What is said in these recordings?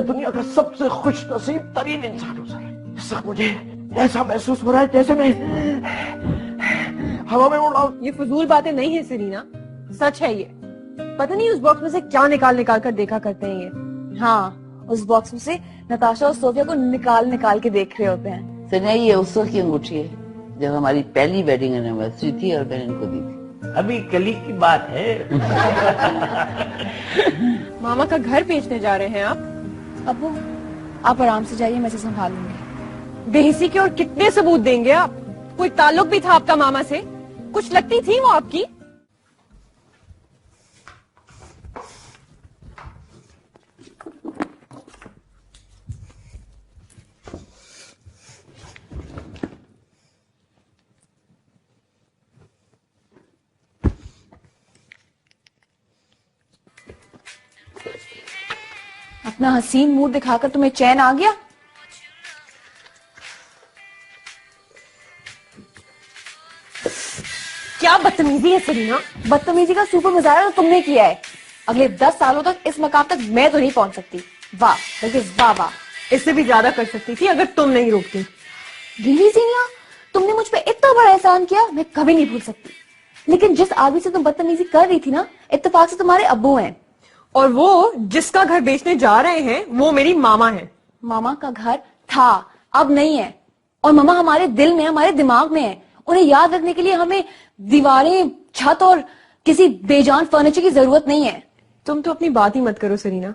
दुनिया का सबसे खुश नसीब तरीन इंसान हूँ सर। इस वक्त मुझे ऐसा महसूस हो रहा है जैसे मैं हवा में उड़ रहा हूँ। ये फजूल बातें नहीं है सेलिना, सच है ये। पता नहीं उस बॉक्स में से क्या निकाल निकाल कर देखा करते हैं ये। हाँ, उस बॉक्स में से नताशा और सोफिया को निकाल निकाल के देख रहे होते हैं। सनिया, ये उस वक्त की अंगूठी है जब हमारी पहली वेडिंग एनिवर्सरी थी और मैंने इनको दी थी। अभी कली की बात है। मामा का घर बेचने जा रहे हैं आप? अबू, आप आराम से जाइए, मैं इसे संभालूंगी। बेहिसी के और कितने सबूत देंगे आप? कोई ताल्लुक भी था आपका मामा से? कुछ लगती थी वो आपकी? अपना हसीन मूड दिखाकर तुम्हें चैन आ गया? क्या बदतमीजी है सेलिना। बदतमीजी का सुपर मुजाहरा तो तुमने किया है। अगले 10 सालों तक इस मकाम तक मैं तो नहीं पहुंच सकती। वाह, बल्कि वाह वाह। इससे भी ज्यादा कर सकती थी अगर तुम नहीं रोकती। रियली सीनिया, तुमने मुझ पे इतना बड़ा एहसान किया, मैं कभी नहीं भूल सकती। लेकिन जिस आदमी से तुम बदतमीजी कर रही थी ना, इत्तेफाक से तुम्हारे अब्बू हैं। और वो जिसका घर बेचने जा रहे हैं वो मेरी मामा है। मामा का घर था, अब नहीं है। और मामा हमारे दिल में, हमारे दिमाग में है। उन्हें याद रखने के लिए हमें दीवारें, छत और किसी बेजान फर्नीचर की जरूरत नहीं है। तुम तो अपनी बात ही मत करो सेलिना।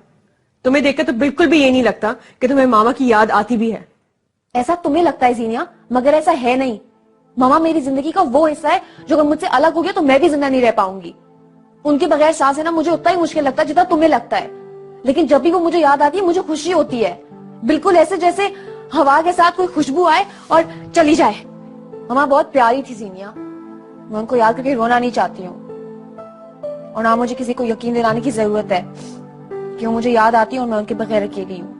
तुम्हें देखकर तो बिल्कुल भी ये नहीं लगता कि तुम्हें मामा की याद आती भी है। ऐसा तुम्हें लगता है सीनिया, मगर ऐसा है नहीं। मामा मेरी जिंदगी का वो हिस्सा है जो अगर मुझसे अलग हो गया तो मैं भी जिंदा नहीं रह पाऊंगी। उनके बगैर सांस लेना मुझे उतना ही मुश्किल लगता है जितना तुम्हें लगता है। लेकिन जब भी वो मुझे याद आती है मुझे खुशी होती है, बिल्कुल ऐसे जैसे हवा के साथ कोई खुशबू आए और चली जाए। मामा बहुत प्यारी थी सीनिया, मैं उनको याद करके रोना नहीं चाहती हूँ। और ना मुझे किसी को यकीन दिलाने की जरूरत है कि वो मुझे याद आती है और मैं उनके बगैर अकेली हूँ।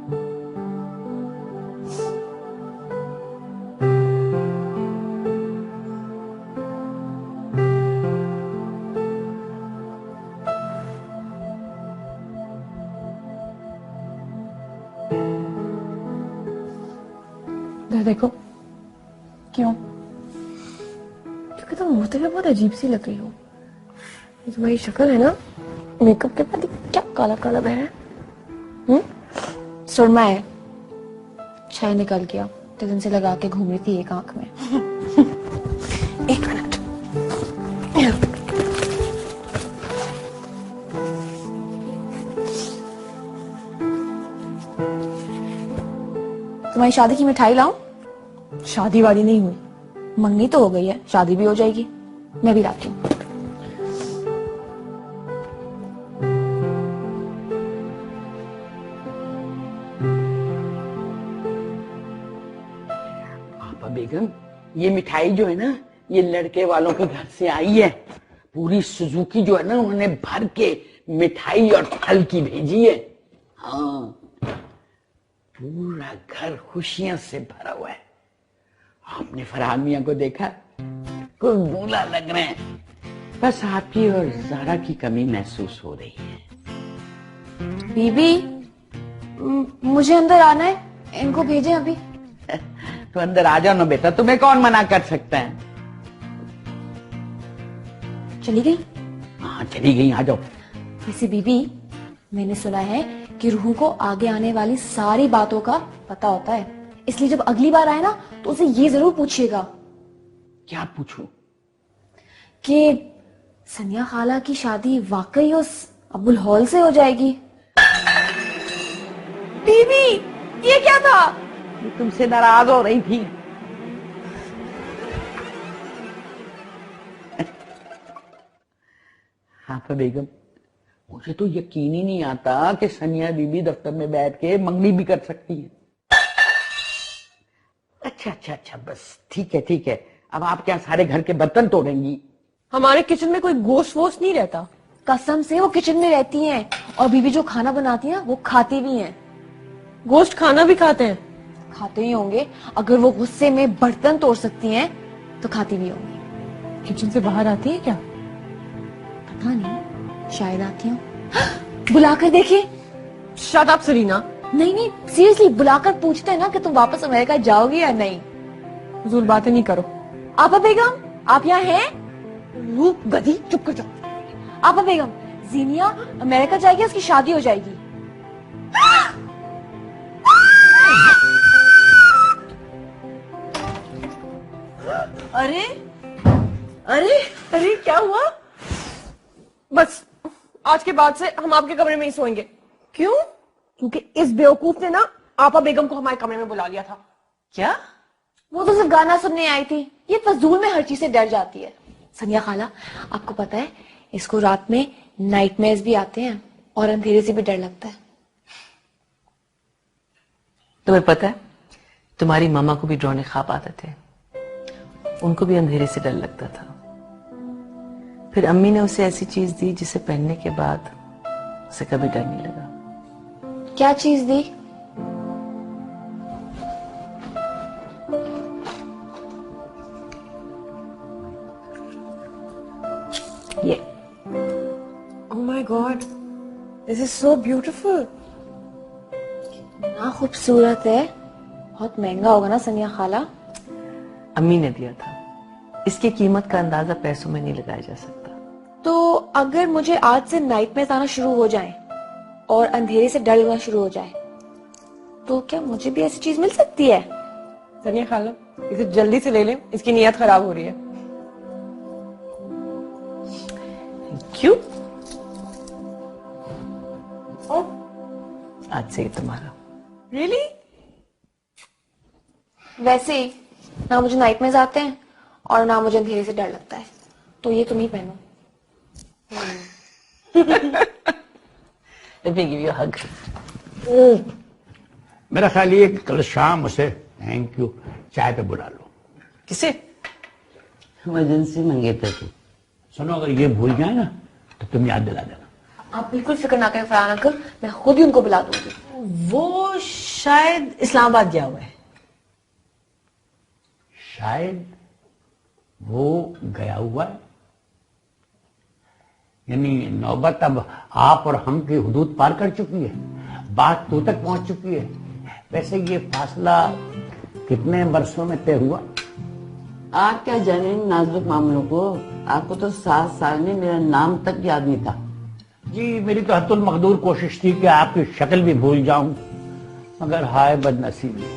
देखो, क्यों? क्योंकि तुम मुझे बहुत अजीब सी लग रही हो। ये तुम्हारी शक्ल है ना, मेकअप के बाद क्या काला काला बह रहा है। सुरमा है, छाया निकल गया तो दिन से लगा के घूम रही थी एक आंख में। एक मिनट। तुम्हारी शादी की मिठाई लाऊं? शादी वादी नहीं हुई। मंगनी तो हो गई है, शादी भी हो जाएगी। मैं भी लाती हूँ। आपा बेगम, ये मिठाई जो है ना, ये लड़के वालों के घर से आई है। पूरी सुजुकी जो है ना, उन्होंने भर के मिठाई और फल की भेजी है। हाँ, पूरा घर खुशियों से भरा हुआ है। आपने फरहान मियां को देखा, कुछ भूला लग रहे हैं। बस आपकी और ज़ारा की कमी महसूस हो रही है। बीबी, मुझे अंदर आना है, इनको भेजें अभी। तो अंदर आ जाओ ना बेटा, तुम्हें कौन मना कर सकता है। चली गई? हाँ, चली गई, आ जाओ। वैसे बीबी, मैंने सुना है कि रूह को आगे आने वाली सारी बातों का पता होता है, इसलिए जब अगली बार आए ना तो उसे ये जरूर पूछिएगा। क्या पूछूं? कि सनिया खाला की शादी वाकई उस अब्बुल हॉल से हो जाएगी। बीबी, ये क्या था? ये तुमसे नाराज हो रही थी। हाँ बेगम, मुझे तो यकीन ही नहीं आता कि सनिया बीबी दफ्तर में बैठ के मंगनी भी कर सकती है। अच्छा अच्छा अच्छा, बस ठीक है ठीक है। अब आप क्या सारे घर के बर्तन तोड़ेंगी? हमारे किचन में कोई गोश्त वोश्त नहीं रहता। कसम से वो किचन में रहती हैं, और बीबी जो खाना बनाती है वो खाती भी हैं। गोश्त खाना भी खाते हैं? खाते ही होंगे, अगर वो गुस्से में बर्तन तोड़ सकती हैं तो खाती भी होंगी। किचन से बाहर आती है क्या? पता नहीं, शायद आती हूँ। बुलाकर देखिए। शट अप सरीना, नहीं नहीं, सीरियसली बुलाकर पूछते हैं ना कि तुम वापस अमेरिका जाओगी या नहीं। फजूल बातें नहीं करो। आपा बेगम, आप यहाँ हैं? रूप गधी, चुप कर जाओ। आपा बेगम, जीनिया अमेरिका जाएगी, उसकी शादी हो जाएगी। अरे अरे अरे क्या हुआ? बस आज के बाद से हम आपके कमरे में ही सोएंगे। क्यों? क्योंकि इस बेवकूफ ने ना आपा बेगम को हमारे कमरे में बुला लिया था। क्या? वो तो सिर्फ गाना सुनने आई थी, ये फजूल में हर चीज से डर जाती है। सनिया खाला, आपको पता है इसको रात में नाइटमेयर्स भी आते हैं और अंधेरे से भी डर लगता है। तुम्हें पता है तुम्हारी मामा को भी डरावने ख्वाब आते थे, उनको भी अंधेरे से डर लगता था। फिर अम्मी ने उसे ऐसी चीज दी जिसे पहनने के बाद उसे कभी डर नहीं लगा। क्या चीज दी? ये oh my God, this is so beautiful. ना खूबसूरत है, बहुत महंगा होगा ना सनिया खाला? अम्मी ने दिया था, इसकी कीमत का अंदाजा पैसों में नहीं लगाया जा सकता। तो अगर मुझे आज से नाइटमेयर्स आना शुरू हो जाए और अंधेरे से डर लगना शुरू हो जाए, तो क्या मुझे भी ऐसी चीज मिल सकती है? सनिया खाला, इसे जल्दी से ले लें, इसकी नीयत खराब हो रही है। क्यों? आज से ये तुम्हारा। रियली? वैसे ही ना मुझे नाइटमेयर्स आते हैं और ना मुझे अंधेरे से डर लगता है, तो ये तुम ही पहनो। Let me give you a hug. मेरा ख्याल ये कि कल शाम उसे थैंक यू चाय पे बुला लो। किसे? इमरजेंसी मंगेतर को। सुनो, अगर ये भूल जाए ना तो तुम याद दिला देना। आप बिल्कुल फिक्र ना करें फरहान अंकल, मैं खुद ही उनको बुला दूंगी। वो शायद इस्लामाबाद गया हुआ है। शायद वो गया हुआ है, यानी नौबत अब आप और हम की हुदूद पार कर चुकी है, बात तो तक पहुंच चुकी है। वैसे ये फासला कितने बरसों में तय हुआ? आप क्या जाने इन नाजुक मामलों को। आपको तो 7 साल में मेरा नाम तक याद नहीं था। जी, मेरी तो हतुल मकदूर कोशिश थी कि आपकी शक्ल भी भूल जाऊं, मगर हाय बदनसीबी।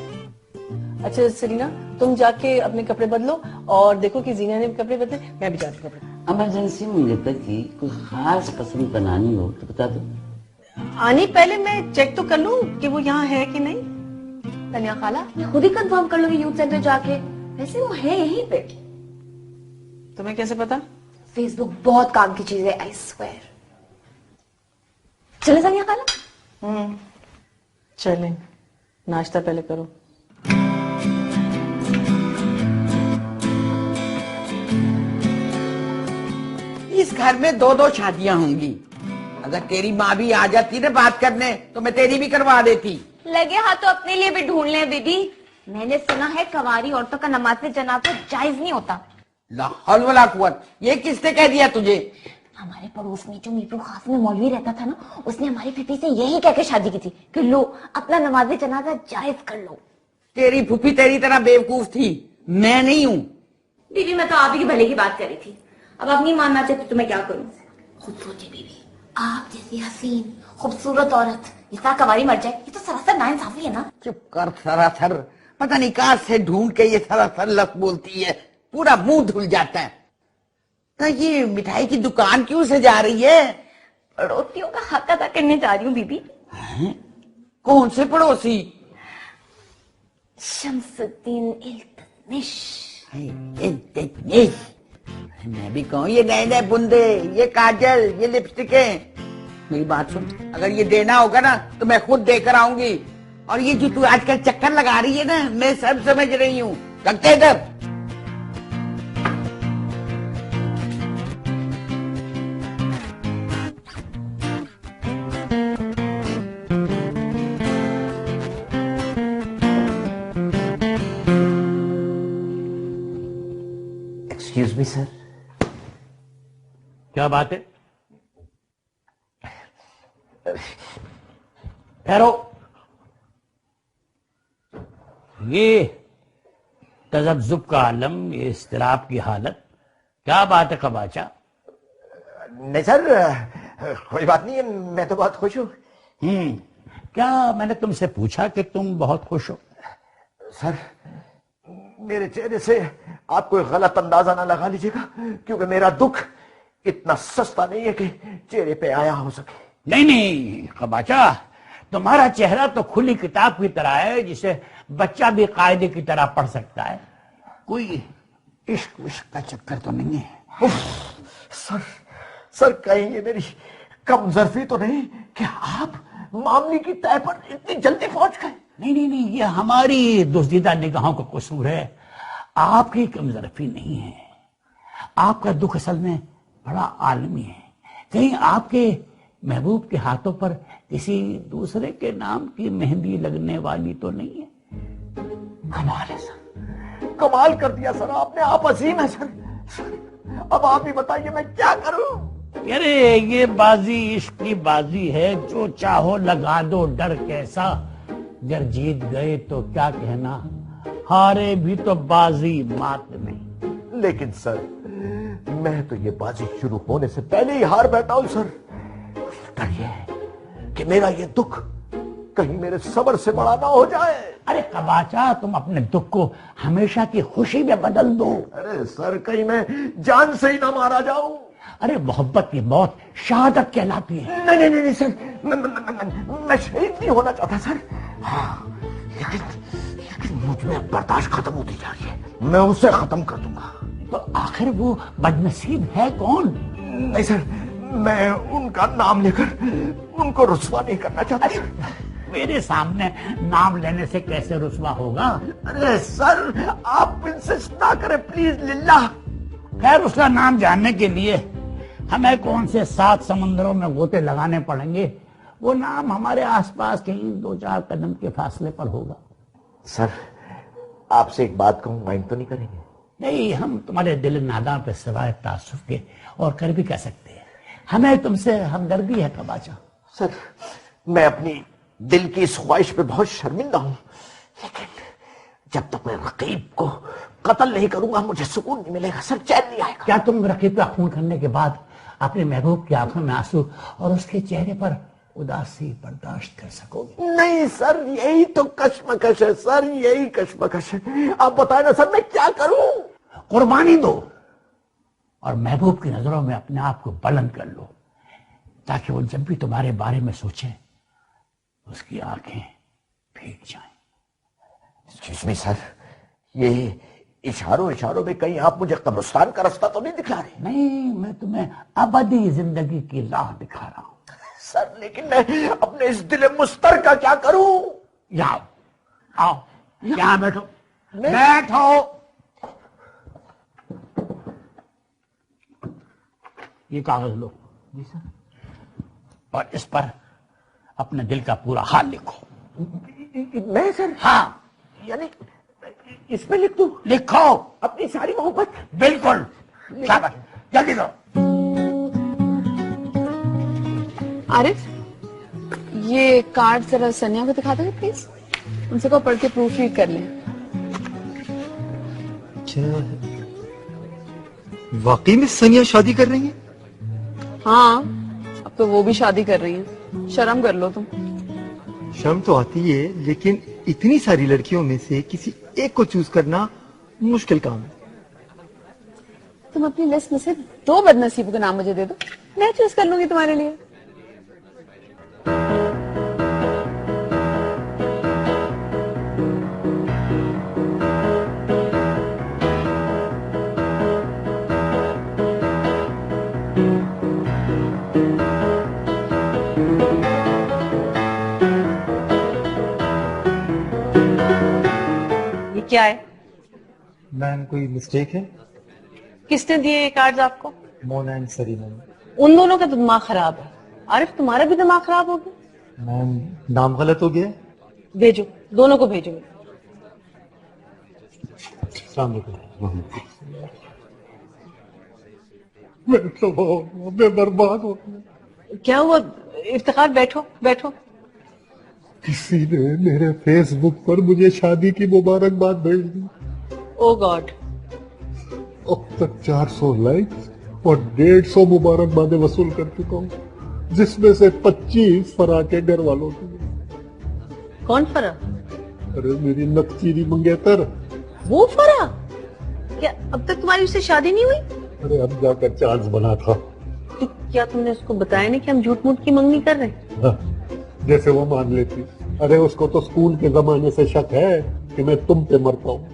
अच्छा सेलिना, तुम जाके अपने कपड़े बदलो और देखो कि जीना ने भी कपड़े बदले, मैं भी जाती हूँ कपड़े। इमरजेंसी मंगेतर की कोई खास पसंद बनानी हो तो बता दो। आने पहले मैं चेक तो कर लूं कि वो यहाँ है कि नहीं। तनिया खाला, मैं खुद ही कंफर्म कर लूंगी यूथ सेंटर जाके। वैसे वो है यहीं पे। तुम्हें कैसे पता? फेसबुक बहुत काम की चीज है, आई स्वेयर। चले तनिया खाला? चलें, नाश्ता पहले करो। इस घर में 2-2 शादियां होंगी। अगर तेरी माँ भी आ जाती ना बात करने तो मैं तेरी भी करवा देती। लगे हाथ तो अपने लिए भी ढूंढ लें दीदी। मैंने सुना है कवारी औरतों का नमाज में जनाजा जायज नहीं होता। ला हौल वला कुव्वत, ये किसने कह दिया तुझे? हमारे पड़ोस में जो मीरू खास में मौलवी रहता था ना, उसने हमारी फीफी से यही कह के शादी की थी कि लो अपना नमाज जनाजा जायज कर लो। तेरी फूफी तेरी तरह बेवकूफ थी, मैं नहीं हूँ। बीबी, मैं तो आप ही के भले की बात कर रही थी। अब आप नहीं मानना चाहते तो मैं क्या करूं? खुद सोचिए बीबी, आप जैसी हसीन खूबसूरत औरत इस तरह कवारी मर जाए, ये तो सरासर नाइंसाफी है ना। चुप कर सरासर, पता नहीं कहां से ढूंढ के ये सरासर लफ्ज बोलती है, पूरा मुंह धुल जाता है। तो ये मिठाई की दुकान क्यों से जा रही है? पड़ोसियों का हक अदा करने जा रही हूँ बीबी। कौन से पड़ोसी? शम्सुद्दीन इल्तुतमिश। मैं भी कहूँ ये नए नए बुंदे, ये काजल, ये लिपस्टिकें। मेरी बात सुन, अगर ये देना होगा ना तो मैं खुद देकर आऊंगी। और ये जो तू आजकल चक्कर लगा रही है ना, मैं सब समझ रही हूँ। रखते इधर। Excuse me sir. क्या बात है? ठहरो, ये तजब्जुब का आलम, ये इस्तिराब की हालत, क्या बात है खबाचा? नहीं सर, कोई बात नहीं है, मैं तो बहुत खुश हूँ। क्या मैंने तुमसे पूछा कि तुम बहुत खुश हो? सर, मेरे चेहरे से आप कोई गलत अंदाजा ना लगा लीजिएगा, क्योंकि मेरा दुख इतना सस्ता नहीं है कि चेहरे पे आया हो सके। नहीं नहीं खबाचा, तुम्हारा चेहरा तो खुली किताब की तरह है, जिसे बच्चा भी कायदे की तरह पढ़ सकता है। कोई इश्क विश्क का चक्कर तो नहीं है? सर कहीं ये मेरी कमजोरी तो नहीं कि आप मामले की तय पर इतनी जल्दी पहुंच गए? नहीं नहीं नहीं, ये हमारी दुर्दीदा निगाहों का कसूर है, आपकी कमजोरी नहीं है। आपका दुख असल में बड़ा आलमी है। कहीं आपके महबूब के हाथों पर किसी दूसरे के नाम की मेहंदी लगने वाली तो नहीं है? कमाल है सर, कमाल कर दिया सर आपने, आप अजीम है सर। अब आप ही बताइए मैं क्या करूं? अरे ये बाजी इश्क की बाजी है, जो चाहो लगा दो डर कैसा, अगर जीत गए तो क्या कहना, हारे भी तो बाजी मात नहीं। लेकिन सर, मैं तो ये बाजी शुरू होने से पहले ही हार बैठा हूं सर। डर ये है कि मेरा ये दुख कहीं मेरे सब्र से बड़ा ना हो जाए। अरे कबाचा, तुम अपने दुख को हमेशा की खुशी में बदल दो। अरे सर, कहीं मैं जान से ही ना मारा जाऊं। अरे मोहब्बत की मौत शहादत कहलाती है। नहीं नहीं नहीं सर, मैं शहीद नहीं होना चाहता सर। हाँ, लेकिन मुझ में बर्दाश्त खत्म होती जा रही है, मैं उसे खत्म कर दूंगा। तो आखिर वो बदनसीब है कौन? नहीं सर, मैं उनका नाम लेकर उनको रुस्वा नहीं करना चाहता। मेरे सामने नाम लेने से कैसे रुस्वा होगा? अरे सर, आप इंसिस्ट ना करें प्लीज लिल्लाह। खैर, उसका नाम जानने के लिए हमें कौन से 7 समंदरों में गोते लगाने पड़ेंगे? वो नाम हमारे आसपास कहीं 2-4 कदम के फासले पर होगा। सर, आपसे एक बात कहूं, माइंड तो नहीं करेंगे? नहीं, हम तुम्हारे दिल नादा पे सिवाय तासुफ के और कर भी कह सकते हैं। हमें तुमसे हमदर्दी है कबाचा। सर, मैं अपनी दिल की इस ख्वाहिश पे बहुत शर्मिंदा हूं, लेकिन जब तक मैं रकीब को कत्ल नहीं करूंगा मुझे सुकून नहीं मिलेगा सर, चैन नहीं आएगा। क्या तुम रकीब का खून करने के बाद अपने महबूब की आंखों में आंसू और उसके चेहरे पर उदासी बर्दाश्त कर सकोगे? नहीं सर, यही तो कश्मकश है सर, यही कश्मकश है। आप बताए ना सर, मैं क्या करूं? कुर्बानी दो और महबूब की नजरों में अपने आप को बुलंद कर लो, ताकि वो जब भी तुम्हारे बारे में सोचे उसकी आंखें भीग जाएं। एक्सक्यूज मी सर, ये इशारों में कहीं आप मुझे कब्रिस्तान का रास्ता तो नहीं दिखा रहे? नहीं, मैं तुम्हें अबदी जिंदगी की राह दिखा रहा हूं सर। लेकिन मैं अपने इस दिल मुस्तर का क्या करूं? यहाँ आओ, यहाँ बैठो, बैठो। ये कागज लो जी सर, और इस पर अपने दिल का पूरा हाल लिखो। मैं सर? हाँ, यानी इस पे लिख दूं? लिखो अपनी सारी मोहब्बत? बिल्कुल। शाबाश, जल्दी करो। आरिफ, ये कार्ड जरा सनिया को दिखा दोगे प्लीज? उनसे को पढ़ के प्रूफ रीड कर लें। क्या वाकई में सनिया शादी कर रही है? हाँ, अब तो वो भी शादी कर रही हैं। शर्म कर लो तुम। शर्म तो आती है, लेकिन इतनी सारी लड़कियों में से किसी एक को चूज करना मुश्किल काम है। तुम अपनी लिस्ट में से 2 बदनसीबों के नाम मुझे दे दो, मैं चूज कर लूंगी तुम्हारे लिए। ये क्या है? मैम, कोई मिस्टेक है? किसने दिए ये कार्ड्स आपको? Mona and Serena. उन दोनों का तो दिमाग खराब है। आरिफ, तुम्हारा भी दिमाग खराब हो गया? मैम, नाम गलत हो गया। भेजो, दोनों को भेजो। अस्सलाम वालेकुम। मैं बर्बाद हो गया। क्या हुआ? इफ्तिखार, बैठो बैठो। किसी ने मेरे फेसबुक पर मुझे शादी की मुबारकबाद भेज दी। ओ गॉड। अब तक 400 लाइक्स और 150 मुबारकबादें वसूल कर चुका हूँ, जिसमें से 25 फराह के घर वालों की। कौन फरा? अरे मेरी नकचीरी मंगेतर। वो फरा? क्या अब तक तुम्हारी उससे शादी नहीं हुई? अरे अब जाकर चांस बना था। तो क्या तुमने उसको बताया नहीं कि हम झूठ मूठ की मंगनी कर रहे हैं? हाँ, जैसे वो मान लेती। अरे उसको तो स्कूल के जमाने से शक है कि मैं तुम पे मरता हूँ।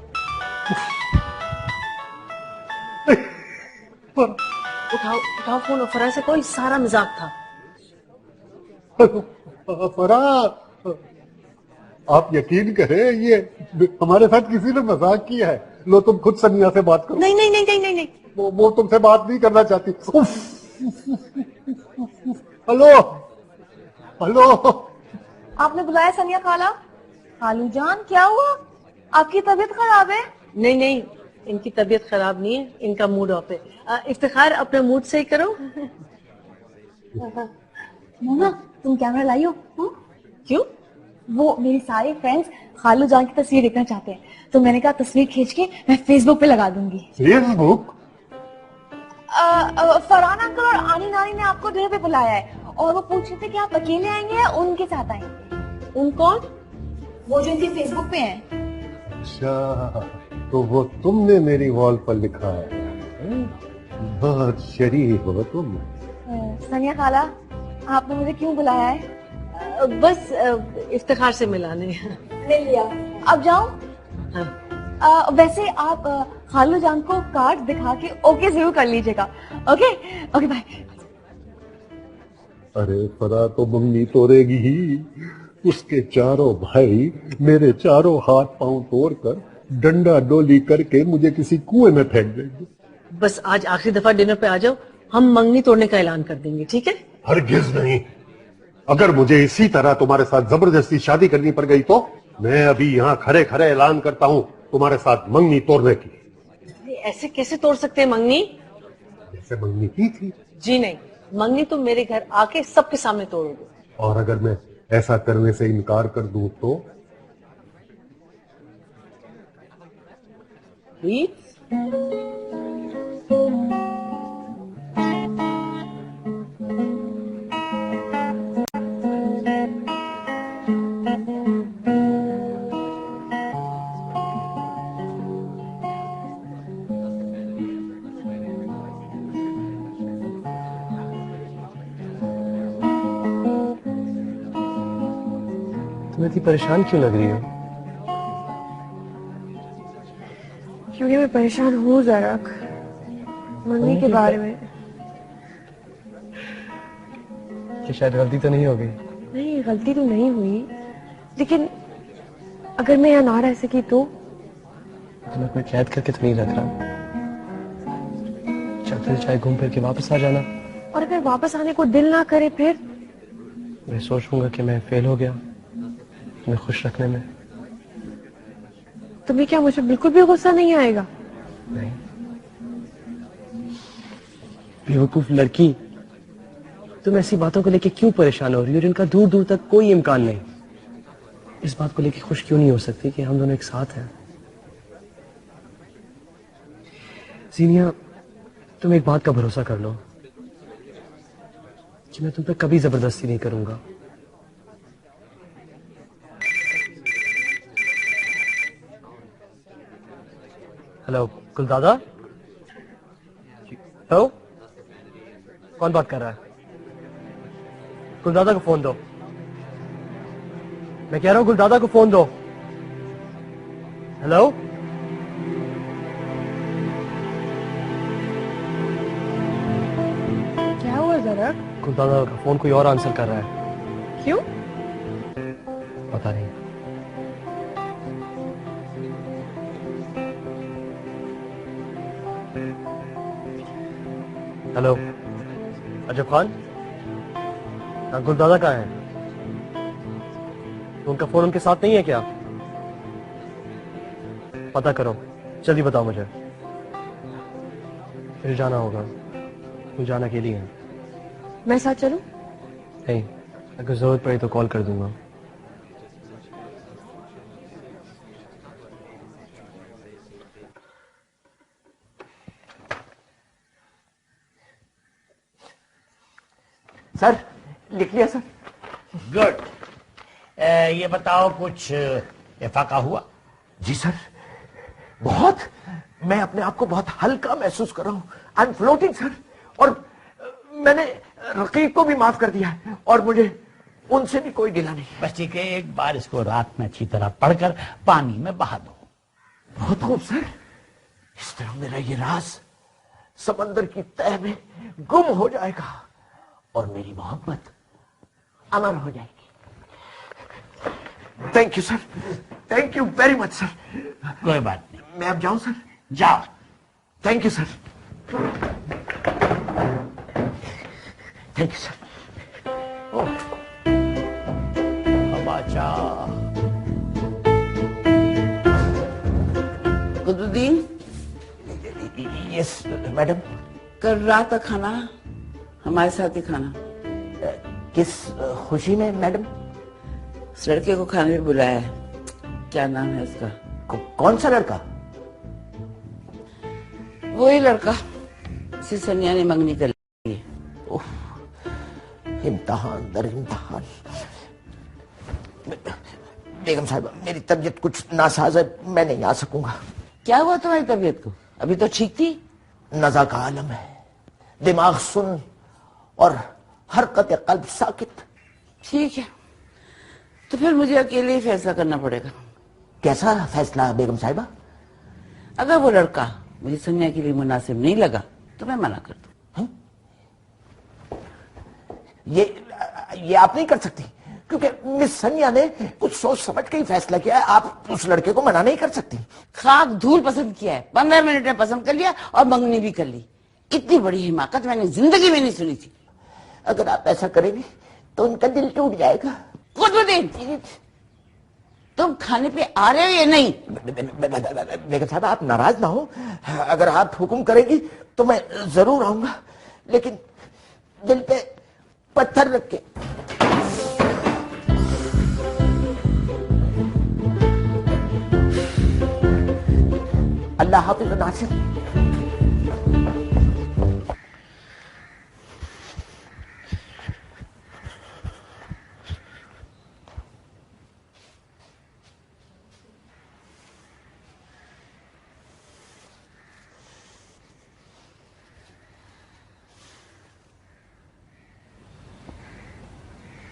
उठाओ उठाओ फोन, और फरा से कोई सारा मजाक था। फराह, आप यकीन करें ये हमारे साथ किसी ने मजाक किया है। लो तुम खुद सनिया से बात करो। नहीं नहीं नहीं नहीं नहीं नहीं। वो तुमसे बात नहीं करना चाहती। Hello hello. आपने बुलाया सनिया खाला? खालू जान क्या हुआ? आपकी तबीयत खराब है? नहीं नहीं, इनकी तबीयत खराब नहीं है, इनका मूड ऑफ है। इफ्तिखार अपना मूड सही करो। मोना तुम कैमरा लाई हो? क्यों? वो मेरी सारी फ्रेंड्स खालू जान की तस्वीर देखना चाहते हैं, तो मैंने कहा तस्वीर खींच के मैं फेसबुक पे लगा दूंगी। फेसबुक? फरहान अंकल और आनी नानी ने आपको डिनर पे बुलाया है और वो पूछ रहे थे कि आप अकेले आएंगे या उनके साथ आएंगे। उन कौन? वो जो इनके फेसबुक पे हैं। अच्छा, तो वो तुमने मेरी वॉल पर लिखा है। बहुत शरीफ हो तुम। सनिया खाला, आपने मुझे क्यों बुलाया है? बस इफ्तिखार से मिलाने। ले लिया, अब जाऊं? हाँ। वैसे आप खालू जान को कार्ड दिखा के ओके जरूर कर लीजिएगा। Okay okay bye. अरे फरा तो मंगनी तोड़ेगी ही। उसके चारों भाई मेरे चारों हाथ पांव तोड़कर डंडा डोली करके मुझे किसी कुएं में फेंक देंगे। बस आज आखिरी दफा डिनर पे आ जाओ, हम मंगनी तोड़ने का ऐलान कर देंगे, ठीक है? हरगिज नहीं। अगर मुझे इसी तरह तुम्हारे साथ जबरदस्ती शादी करनी पड़ गई तो मैं अभी यहाँ खड़े खड़े ऐलान करता हूँ तुम्हारे साथ मंगनी तोड़ने की। ऐसे कैसे तोड़ सकते हैं मंगनी? जैसे मंगनी की थी। जी नहीं, मंगनी तुम मेरे घर आके सबके सामने तोड़ोगे। और अगर मैं ऐसा करने से इनकार कर दूं तो? प्लीज? तुम इतनी परेशान क्यों लग रही हो? क्योंकि मैं परेशान हूँ जरा मम्मी के बारे में। कि शायद गलती तो नहीं हो गई? नहीं, गलती तो नहीं हुई, लेकिन अगर मैं यहाँ ना रह सकी तो? तुम्हें कोई कैद करके तो नहीं रख रहा। चल फिर चाहे घूम फिर के वापस आ जाना। और अगर वापस आने को दिल ना करे फिर? मैं सोचूंगा कि मैं फेल हो गया तुम्हें खुश रखने में। तुम्हें क्या मुझे बिल्कुल भी गुस्सा नहीं आएगा? नहीं। बेवकूफ लड़की, तुम ऐसी बातों को लेके क्यों परेशान हो रही हो जिनका दूर दूर तक कोई इम्कान नहीं? इस बात को लेके खुश क्यों नहीं हो सकती कि हम दोनों एक साथ हैं? सीनिया, तुम एक बात का भरोसा कर लो कि मैं तुम पे कभी जबरदस्ती नहीं करूंगा। हेलो गुलदादा। हेलो, कौन बात कर रहा है? गुलदादा को फोन दो। मैं कह रहा हूं गुलदादा को फोन दो। हेलो, क्या हुआ जरा? गुलदादा का फोन कोई और आंसर कर रहा है। क्यों? पता नहीं। हेलो अजब खान, गुलदादा कहाँ है? तो उनका फोन उनके साथ नहीं है क्या? पता करो, जल्दी बताओ मुझे। फिर जाना होगा, तुम जाना अकेली है? मैं साथ चलूं? नहीं, अगर जरूरत पड़ी तो कॉल कर दूंगा। सर लिख लिया सर। गुड। ये बताओ कुछ इफाका हुआ? जी सर, बहुत। मैं अपने आप को बहुत हल्का महसूस कर रहा हूं। I am floating sir. और मैंने रकीब को भी माफ कर दिया है और मुझे उनसे भी कोई गिला नहीं। बस ठीक है, एक बार इसको रात में अच्छी तरह पढ़कर पानी में बहा दो। बहुत खूब सर। इस तरह मेरा ये राज समंदर की तह में गुम हो जाएगा और मेरी मोहब्बत अमर हो जाएगी। Thank you sir, thank you very much sir. कोई बात नहीं, मैं अब जाऊं सर? जाओ। Thank you sir. Thank you sir. Kutuddin, yes madam. कल रात का खाना हमारे साथ ही खाना। किस खुशी में मैडम? उस लड़के को खाने में बुलाया है। क्या नाम है उसका? कौन सा लड़का? वही लड़का जिसे सनिया ने मंगनी कर ली है। इम्तिहान दर इम्तिहान। बेगम साहिबा, मेरी तबीयत कुछ नासाज है, मैं नहीं आ सकूंगा। क्या हुआ तुम्हारी तबीयत को? अभी तो ठीक थी। नज़ा का आलम है, दिमाग सुन और हरकत कल्ब साकित। ठीक है, तो फिर मुझे अकेले ही फैसला करना पड़ेगा। कैसा फैसला बेगम साहिबा? अगर वो लड़का मुझे सनिया के लिए मुनासिब नहीं लगा तो मैं मना कर दूं। ये आप नहीं कर सकती, क्योंकि मिस सनिया ने कुछ सोच समझ के ही फैसला किया है। आप उस लड़के को मना नहीं कर सकती। खाक धूल पसंद किया है, 15 मिनट में पसंद कर लिया और मंगनी भी कर ली। इतनी बड़ी हिमाकत मैंने जिंदगी में नहीं सुनी थी। अगर आप ऐसा करेंगी तो उनका दिल टूट जाएगा। कुतुद्दीन, तुम खाने पे आ रहे हो या नहीं? बेगम साहब, आप नाराज ना हो। अगर आप हुक्म करेंगी तो मैं जरूर आऊंगा, लेकिन दिल पे पत्थर रख के। अल्लाह हाफिज नासिर।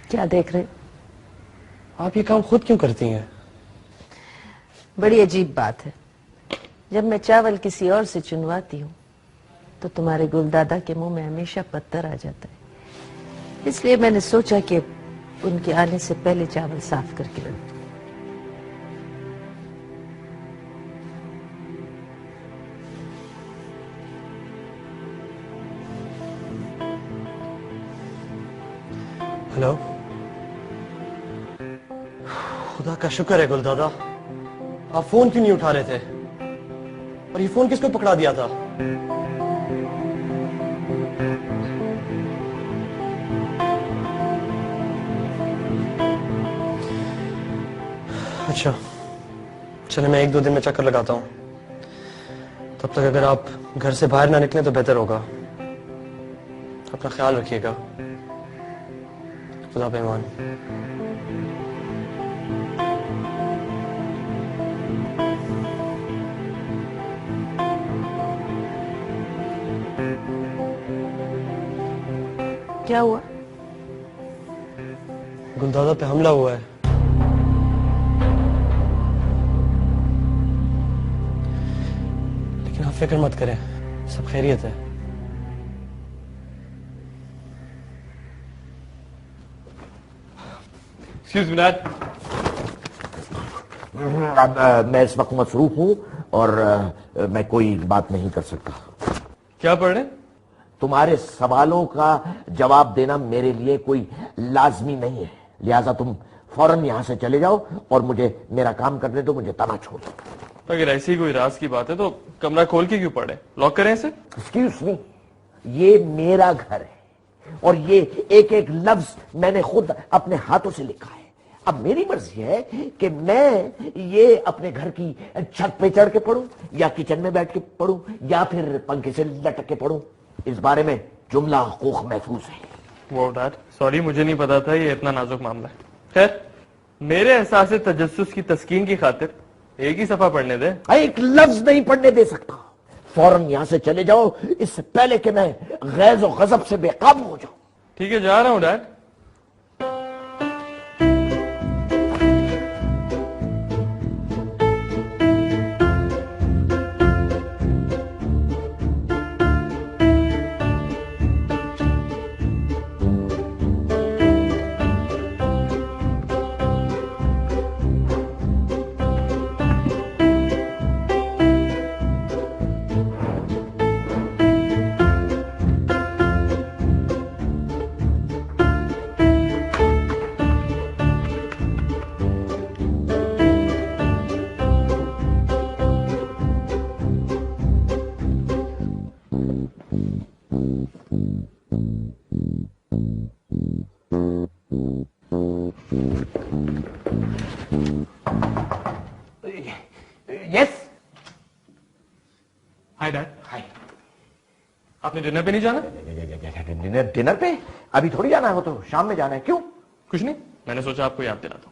क्या देख रहे? आप ये काम खुद क्यों करती हैं? बड़ी अजीब बात है। जब मैं चावल किसी और से चुनवाती हूँ तो तुम्हारे गुलदादा के मुंह में हमेशा पत्थर आ जाता है। इसलिए मैंने सोचा कि उनके आने से पहले चावल साफ करके रख दूं। हेलो। खुदा का शुक्र है गुलदादा, आप फोन क्यों नहीं उठा रहे थे? और ये फोन किसको पकड़ा दिया था? अच्छा, चले मैं 1-2 दिन में चक्कर लगाता हूँ। तब तक अगर आप घर से बाहर ना निकलें तो बेहतर होगा। अपना ख्याल रखिएगा। खुदा पेमान। क्या हुआ? गुलदादा पे हमला हुआ है। लेकिन आप फिक्र मत करें, सब खैरियत है। Excuse me, Dad. मैं इस वक्त मसरूफ हूँ और मैं कोई बात नहीं कर सकता। क्या पढ़ रहे? तुम्हारे सवालों का जवाब देना मेरे लिए कोई लाजमी नहीं है, लिहाजा तुम फौरन यहाँ से चले जाओ और मुझे मेरा काम करने दो, मुझे तना छोड़ दो। अगर ऐसी कोई राज की बात है तो कमरा खोल के क्यों पढ़े? लॉक करें इसे? एक्सक्यूज मी, ये मेरा घर है और ये एक एक लफ्ज मैंने खुद अपने हाथों से लिखा है। अब मेरी मर्जी है कि मैं ये अपने घर की छत पे चढ़ के पढूं या किचन में बैठ के पढूं या फिर पंखे से लटक के पढूं। इस बारे में जुमला हुकूक महफूज है। वो डैड सॉरी, मुझे नहीं पता था ये इतना नाजुक मामला है। खैर, मेरे एहसास तजस्सुस की तस्कीन की खातिर एक ही सफा पढ़ने दे। एक लफ्ज नहीं पढ़ने दे सकता। फौरन यहां से चले जाओ, इससे पहले कि मैं गैज़ और गजब से बेकाबू हो जाऊं। ठीक है, जा रहा हूं dad. Yes. Hi dad. Hi. आपने डिनर पे नहीं जाना? डिनर पे अभी थोड़ी जाना है, वो तो शाम में जाना है। क्यों? कुछ नहीं, मैंने सोचा आपको याद दिला दूं।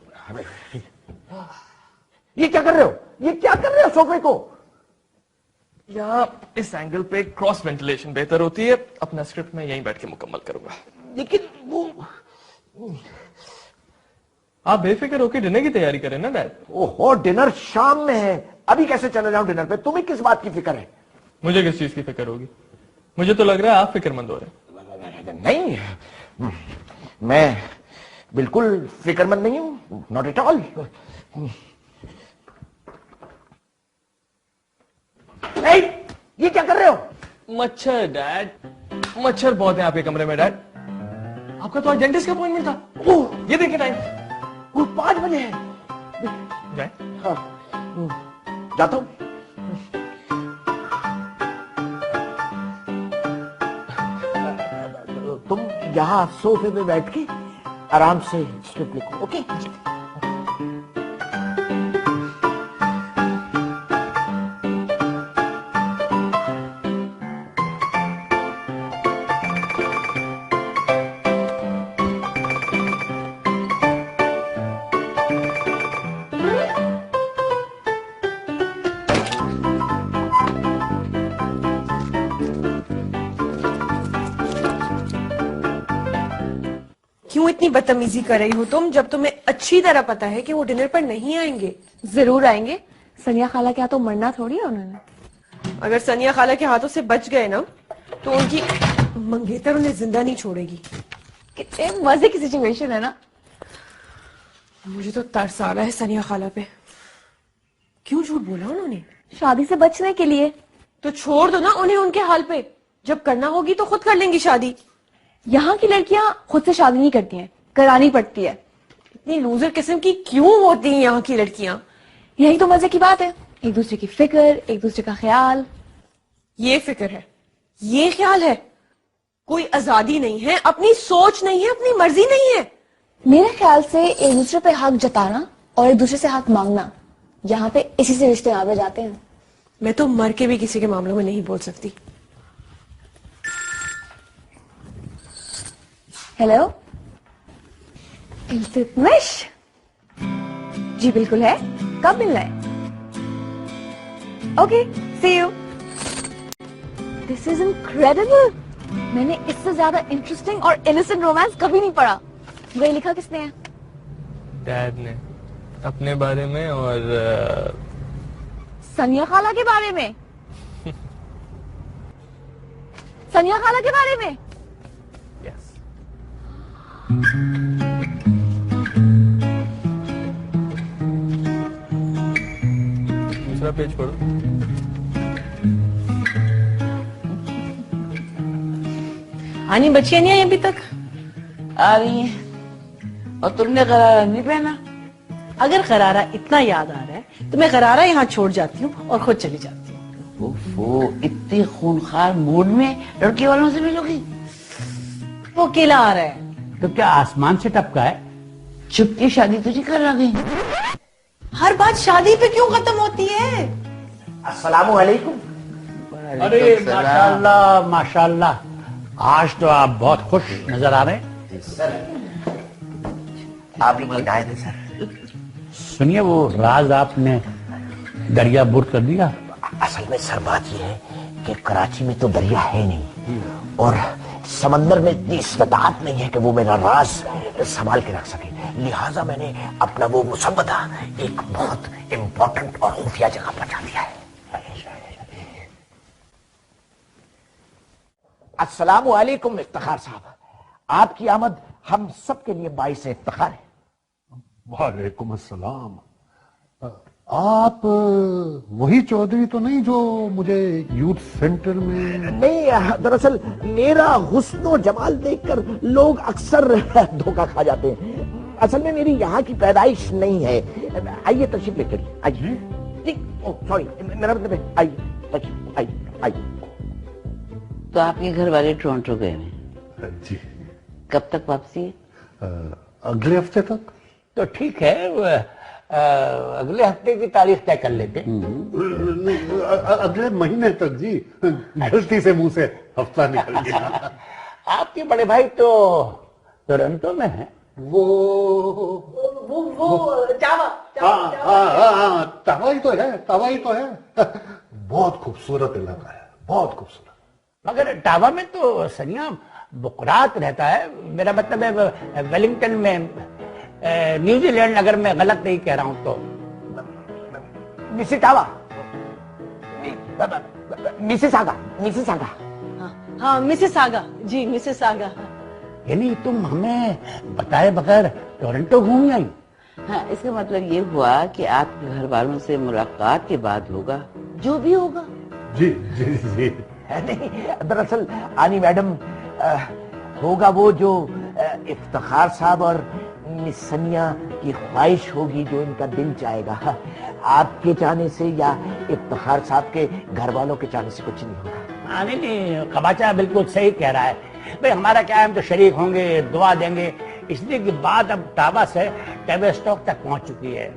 ये क्या कर रहे हो? ये क्या कर रहे हो सोफे को? या इस एंगल पे क्रॉस वेंटिलेशन बेहतर होती है। अपना स्क्रिप्ट मैं यहीं बैठ के मुकम्मल करूंगा। लेकिन वो आप बेफिक्र होकर डिनर की तैयारी करें ना डैड। ओहो, डिनर शाम में है, अभी कैसे चले जाऊं डिनर पे? तुम्हें किस बात की फिक्र है? मुझे किस चीज की फिक्र होगी? मुझे तो लग रहा है आप फिक्रमंद हो रहे हैं। नहीं, मैं बिल्कुल फिक्रमंद नहीं हूं, नॉट एट ऑल। ये क्या कर रहे हो? मच्छर डैड, मच्छर बहुत है आपके कमरे में डैड। आपका तो आज डेंटिस्ट का अपॉइंटमेंट था। ओह, ये देखिए टाइम, वो 5 बजे है। जाए? हाँ, जाता हूं। तुम यहां सोफे पे बैठ के आराम से स्क्रिप्ट लिखो, ओके? क्यों इतनी बदतमीजी कर रही हो तुम, जब तुम्हें अच्छी तरह पता है कि वो डिनर पर नहीं आएंगे? जरूर आएंगे। सनिया खाला के हाथों मरना थोड़ी है उन्होंने। अगर सनिया खाला के हाथों से बच गए ना, तो उनकी मंगेतर उन्हें जिंदा नहीं छोड़ेगी। कितने मजे की सिचुएशन है ना। मुझे तो तरस आ रहा है सनिया खाला पे। क्यों झूठ बोला उन्होंने? शादी से बचने के लिए। तो छोड़ दो ना उन्हें उनके हाल पे। जब करना होगी तो खुद कर लेंगी शादी। यहाँ की लड़कियां खुद से शादी नहीं करती हैं, करानी पड़ती है। इतनी लूजर किस्म की क्यों होती हैं यहाँ की लड़कियां? यही तो मजे की बात है, एक दूसरे की फिक्र, एक दूसरे का ख्याल। ये फिक्र है, ये ख्याल है। कोई आजादी नहीं है, अपनी सोच नहीं है, अपनी मर्जी नहीं है। मेरे ख्याल से एक दूसरे पे हक जताना और एक दूसरे से हक मांगना, यहाँ पे इसी से रिश्ते आगे जाते हैं। मैं तो मर के भी किसी के मामलों में नहीं बोल सकती। हेलो, इल्तुतमिश? जी बिल्कुल है, कब मिलना है? Okay, see you. This is incredible. मैंने इससे ज्यादा इंटरेस्टिंग और इनोसेंट रोमांस कभी नहीं पढ़ा। वही लिखा किसने है? डैड ने, अपने बारे में और सनिया खाला के बारे में। सनिया खाला के बारे में। यस। दूसरा पेज पढ़ो। आनी बच्चियां नहीं आई अभी तक? आ रही हैं। और तुमने गरारा नहीं पहना? अगर गरारा इतना याद आ रहा है तो मैं गरारा यहाँ छोड़ जाती हूँ और खुद चली जाती हूँ। ओफो, इतने खूनखार मूड में लड़के वालों से मिलोगी? वो अकेला आ रहा है। तो क्या आसमान से टपका है? चुपके शादी तुझे करा गई। हर बात शादी पे क्यों खत्म होती है? अस्सलामु अलैकुम। अरे माशाल्लाह माशाल्लाह, आज तो आप बहुत खुश नजर आ रहे हैं। आप ही हिदायत है सर। सुनिए, वो राज आपने दरिया बुर कर दिया। असल में सर बात यह है कि कराची में तो दरिया है नहीं और समंदर में इतनी इस्तेताअत नहीं है कि वो मेरा राज संभाल के रख सके, लिहाजा मैंने अपना वो मुसव्वदा एक बहुत इंपॉर्टेंट और खुफिया जगह पहुंचा दिया है। अस्सलाम वालेकुम इफ्तिखार साहब, आपकी आमद हम सब के लिए बाइस इफ्तिखार है। वालेकुम अस्सलाम। आप वही चौधरी तो नहीं जो मुझे यूथ सेंटर में? नहीं, दरअसल मेरा हुस्न जमाल देखकर लोग अक्सर धोखा खा जाते हैं। असल में मेरी यहाँ की पैदाइश नहीं है। आइए तशरीफ लेकर आइए। सॉरी, मेरा मतलब है आइए, तशरीफ आइए। तो आपके घर वाले टोरंटो गए हैं? जी। कब तक वापसी है? अगले हफ्ते तक। तो ठीक है, अगले हफ्ते की तारीख तय कर लेते। अगले महीने तक जी, गलती से मुंह से हफ्ता निकल गया। आपके बड़े भाई तो टोरंटो में है। वो चावा तवाई तो है। बहुत खूबसूरत इलाका है, बहुत खूबसूरत। मगर टावा में तो सनिया बुकरात रहता है। मेरा मतलब है वेलिंगटन में, न्यूजीलैंड, अगर मैं गलत नहीं कह रहा हूं तो। मिसिटावा, मिसिसागा। हाँ मिसिसागा जी, मिसिसागा। यानी तुम हमें बताए बगैर टोरंटो घूम आई? हाँ, इसका मतलब ये हुआ कि आपके घर वालों से मुलाकात के बाद होगा जो भी होगा। जी जी जी। नहीं, दरअसल आनी मैडम, होगा वो जो इफ्तिखार साहब और मिस सनिया की ख्वाहिश होगी, जो इनका दिल चाहेगा। आपके चाहने से या इफ्तिखार साहब के घर वालों के चाहने से कुछ नहीं होगा। नहीं, खबाचा बिल्कुल सही कह रहा है भाई। हमारा क्या है, हम तो शरीक होंगे, दुआ देंगे, इसलिए कि बात अब टावा से टेबलस्टॉक तक पहुंच चुकी है।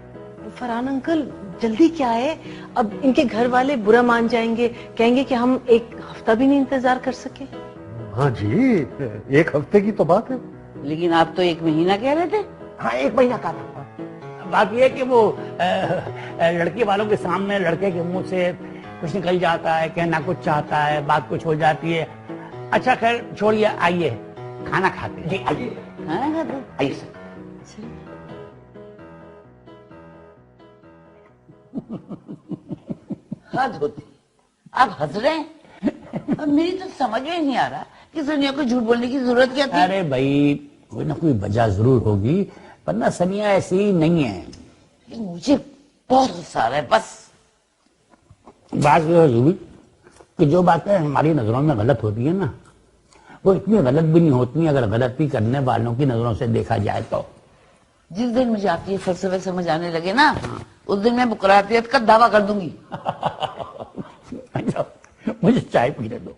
फरहान अंकल, जल्दी क्या है? अब इनके घर वाले बुरा मान जाएंगे, कहेंगे कि हम एक हफ्ता भी नहीं इंतजार कर सके। हाँ जी, एक हफ्ते की तो बात है। लेकिन आप तो 1 महीना कह रहे थे। हाँ, 1 महीना का था। बात यह है कि वो लड़के वालों के सामने लड़के के मुंह से कुछ निकल जाता है, कहना कुछ चाहता है, बात कुछ हो जाती है। अच्छा खैर छोड़िए, आइए खाना खाते हैं। जी आइए, खाना खाते? आइए सर। हद होती, आप हंस रहे हैं। अब मेरी तो समझ में नहीं आ रहा कि सनिया को झूठ बोलने की जरूरत क्या थी। अरे भाई, कोई ना कोई वजह जरूर होगी, वरना सनिया ऐसी नहीं है। मुझे बहुत गुस्सा आ रहा है। बस बात यह है जरूर कि जो बातें हमारी नजरों में गलत होती है ना, वो इतनी गलत भी नहीं होती अगर गलती करने वालों की नजरों से देखा जाए तो। जिस दिन मुझे आपके ये फलसफे समझ आने लगे ना, उस दिन मैं बुकरातियत का दावा कर दूंगी। मुझे चाय पीने दो।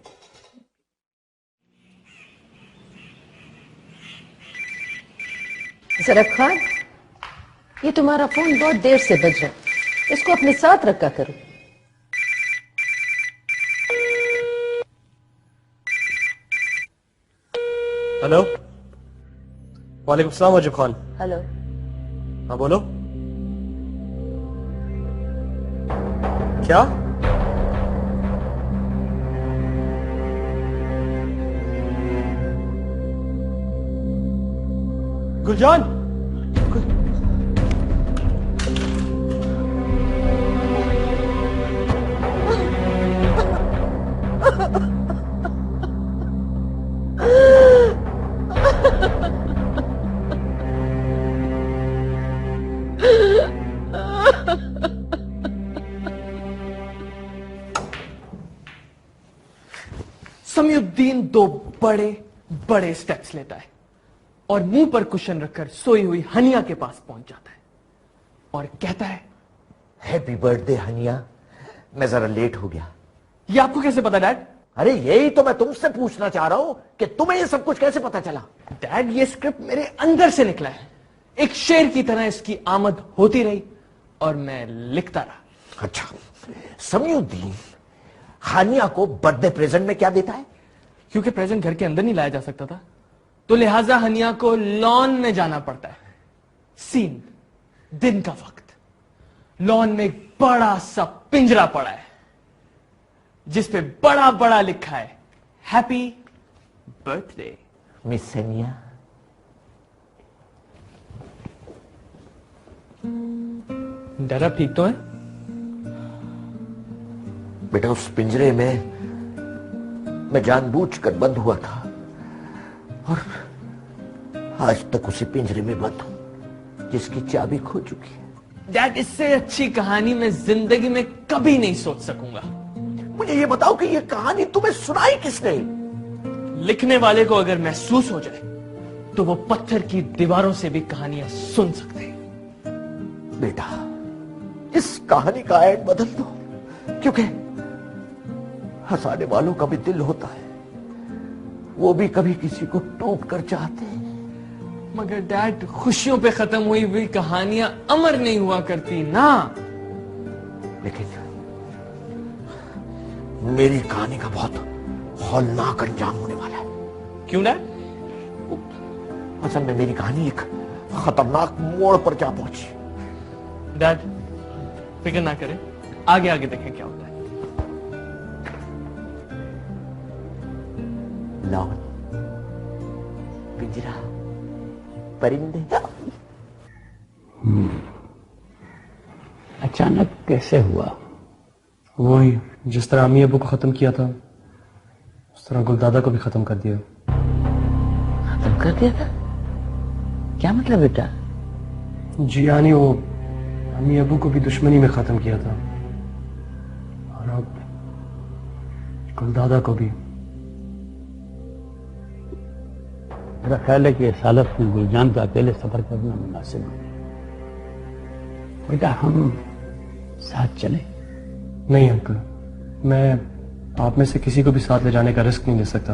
सरफ खान, ये तुम्हारा फोन बहुत देर से बज रहा है, इसको अपने साथ रखा करो। हेलो, वालेकुम सलाम वजीब खान। हेलो। हाँ बोलो। क्या? गुलजान, समीउद्दीन 2 बड़े बड़े स्टेप्स लेता है और मुंह पर कुशन रखकर सोई हुई हनिया के पास पहुंच जाता है और कहता है, हैप्पी बर्थडे हनिया, मैं जरा लेट हो गया। ये आपको कैसे पता डैड? अरे यही तो मैं तुमसे पूछना चाह रहा हूं कि तुम्हें ये सब कुछ कैसे पता चला? डैड, ये स्क्रिप्ट मेरे अंदर से निकला है। एक शेर की तरह इसकी आमद होती रही और मैं लिखता रहा। अच्छा, समीउद्दीन हानिया को बर्थडे प्रेजेंट में क्या देता है? क्योंकि प्रेजेंट घर के अंदर नहीं लाया जा सकता था, तो लिहाजा हनिया को लॉन में जाना पड़ता है। सीन, दिन का वक्त, लॉन में एक बड़ा सा पिंजरा पड़ा है जिस पे बड़ा बड़ा लिखा है हैप्पी बर्थडे मिस सनिया। डैड आप ठीक तो है? बेटा उस पिंजरे में मैं जानबूझकर बंद हुआ था और आज तक उसी पिंजरे में बंद हूं जिसकी चाबी खो चुकी है। डैड इससे अच्छी कहानी मैं जिंदगी में कभी नहीं सोच सकूंगा। मुझे ये बताओ कि ये कहानी तुम्हें सुनाई किसने? लिखने वाले को अगर महसूस हो जाए तो वो पत्थर की दीवारों से भी कहानियां सुन सकते हैं। बेटा इस कहानी का एंड बदल दो, क्योंकि हंसाने वालों का भी दिल होता है, वो भी कभी किसी को टूट कर चाहते हैं। मगर डैड खुशियों पे खत्म हुई हुई कहानियां अमर नहीं हुआ करती ना। लेकिन मेरी कहानी का बहुत हौलनाक अंजाम होने वाला है। क्यों डैड? असल में मेरी कहानी एक खतरनाक मोड़ पर जा पहुंची। डैड फिक्र ना करें, आगे आगे देखें क्या होता है। लॉन, पिंजरा, परिंदे। अचानक कैसे हुआ? वही जिस तरह अम्मी अबू को खत्म किया था उस तरह गुलदादा को भी खत्म कर दिया। खत्म कर दिया था? क्या मतलब बेटा? जी यानी वो अम्मी अबू को भी दुश्मनी में खत्म किया था और अब गुलदादा को भी। मेरा ख्याल है कि इस हालत में गुलजान का अकेले सफर करना मुनासिब नहीं। बेटा हम साथ चलें? नहीं अंकल, मैं आप में से किसी को भी साथ ले जाने का रिस्क नहीं ले सकता।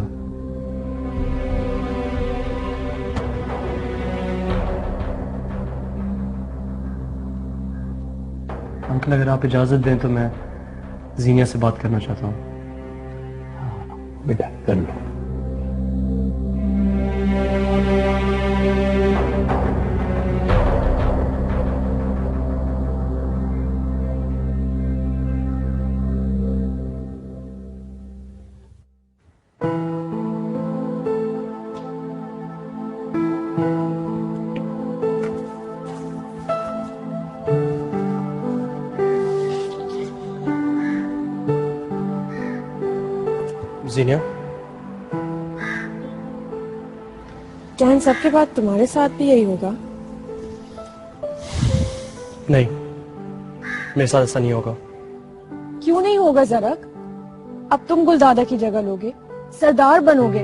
अंकल अगर आप इजाजत दें तो मैं जीनिया से बात करना चाहता हूँ। बेटा कर लो। जीनिया, क्या इन सबके बाद तुम्हारे साथ भी यही होगा? नहीं, मेरे साथ ऐसा नहीं होगा। क्यों नहीं होगा ज़रक? अब तुम गुलदादा की जगह लोगे, सरदार बनोगे।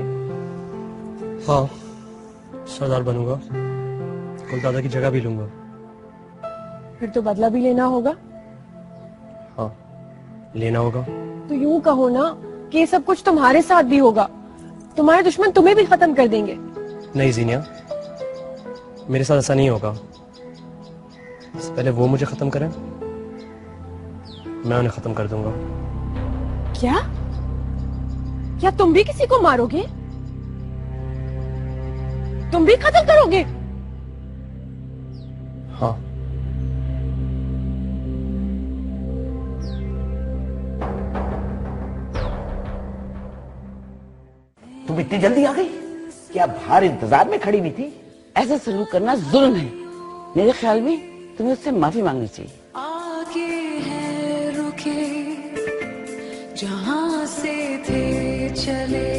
हाँ, सरदार बनूंगा, गुलदादा की जगह भी लूंगा। फिर तो बदला भी लेना होगा। हाँ, लेना होगा। तो यूं कहो ना कि ये सब कुछ तुम्हारे साथ भी होगा, तुम्हारे दुश्मन तुम्हें भी खत्म कर देंगे। नहीं जीनिया, मेरे साथ ऐसा नहीं होगा। इससे पहले वो मुझे खत्म करें, मैं उन्हें खत्म कर दूंगा। क्या? क्या तुम भी किसी को मारोगे? तुम भी कत्ल करोगे? हाँ। तुम इतनी जल्दी आ गई? क्या बाहर इंतजार में खड़ी हुई थी? ऐसा सलूक करना जुल्म है। मेरे ख्याल में तुम्हें उससे माफी मांगनी चाहिए। आगे है रुके जहां से थे चले